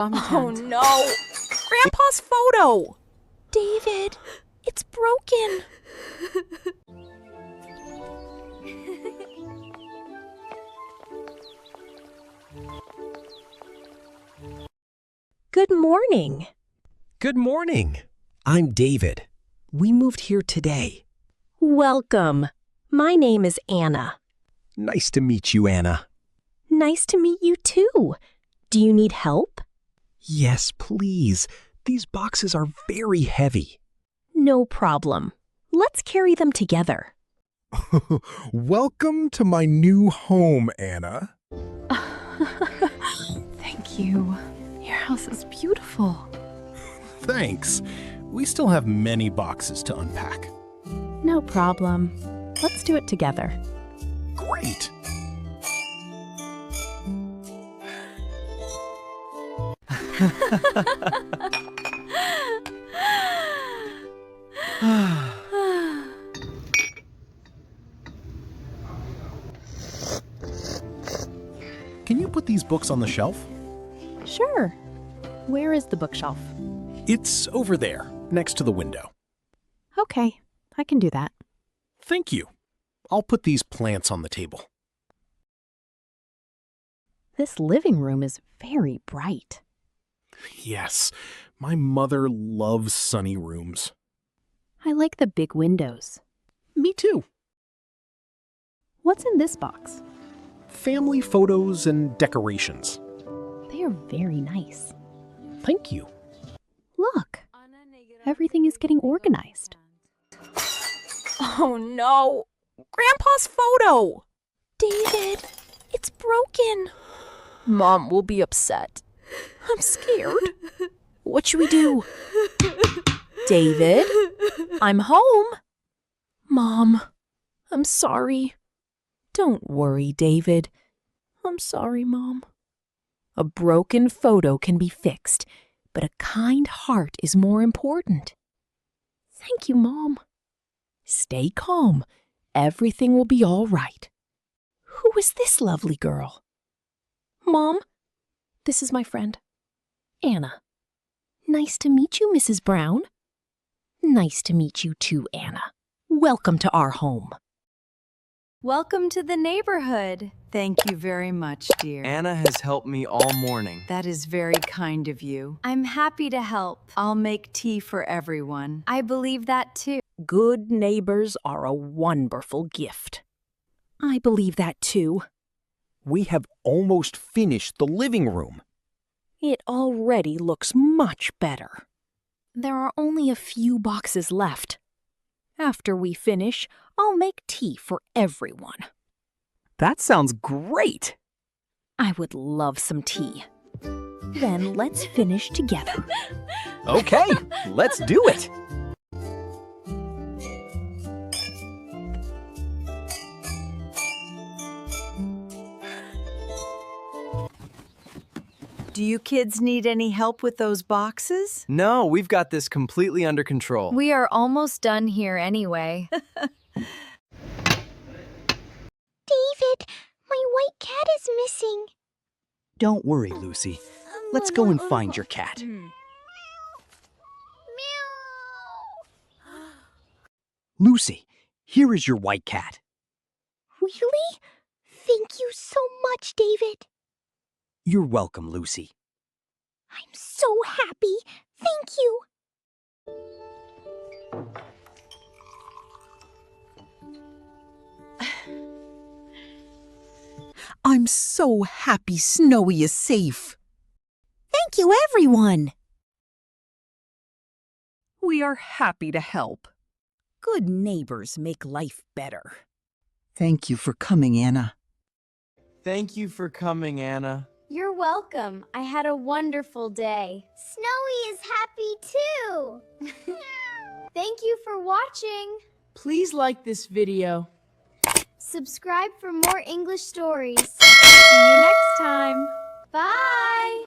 Oh no! Grandpa's photo! David, it's broken. Good morning. Good morning. I'm David. We moved here today. Welcome. My name is Anna. Nice to meet you, Anna. Nice to meet you too. Do you need help? Yes, please. These boxes are very heavy. No problem. Let's carry them together. Welcome to my new home, Anna. Thank you. Your house is beautiful. Thanks. We still have many boxes to unpack. No problem. Let's do it together. Great. Can you put these books on the shelf? Sure. Where is the bookshelf? It's over there, next to the window. Okay, I can do that. Thank you. I'll put these plants on the table. This living room is very bright. Yes, my mother loves sunny rooms. I like the big windows. Me too. What's in this box? Family photos and decorations. They are very nice. Thank you. Look, everything is getting organized. Oh no! Grandpa's photo! David, it's broken. Mom will be upset. I'm scared. What should we do? David, I'm home. Mom, I'm sorry. Don't worry, David. I'm sorry, Mom. A broken photo can be fixed, but a kind heart is more important. Thank you, Mom. Stay calm. Everything will be all right. Who is this lovely girl? Mom, this is my friend, Anna. Nice to meet you, Mrs. Brown. Nice to meet you too, Anna. Welcome to our home. Welcome to the neighborhood. Thank you very much, dear. Anna has helped me all morning. That is very kind of you. I'm happy to help. I'll make tea for everyone. I believe that too. Good neighbors are a wonderful gift. I believe that too. We have almost finished the living room. It already looks much better. There are only a few boxes left. After we finish, I'll make tea for everyone. That sounds great. I would love some tea. Then let's finish together. Okay, let's do it. Do you kids need any help with those boxes? No, we've got this completely under control. We are almost done here anyway. David, my white cat is missing. Don't worry, Lucy. Let's go and find your cat. Meow. Lucy, here is your white cat. Really? Thank you so much, David. You're welcome, Lucy. I'm so happy. Thank you. I'm so happy Snowy is safe. Thank you, everyone. We are happy to help. Good neighbors make life better. Thank you for coming, Anna. Thank you for coming, Anna. You're welcome. I had a wonderful day. Snowy is happy too. Thank you for watching. Please like this video. Subscribe for more English stories. See you next time. Bye.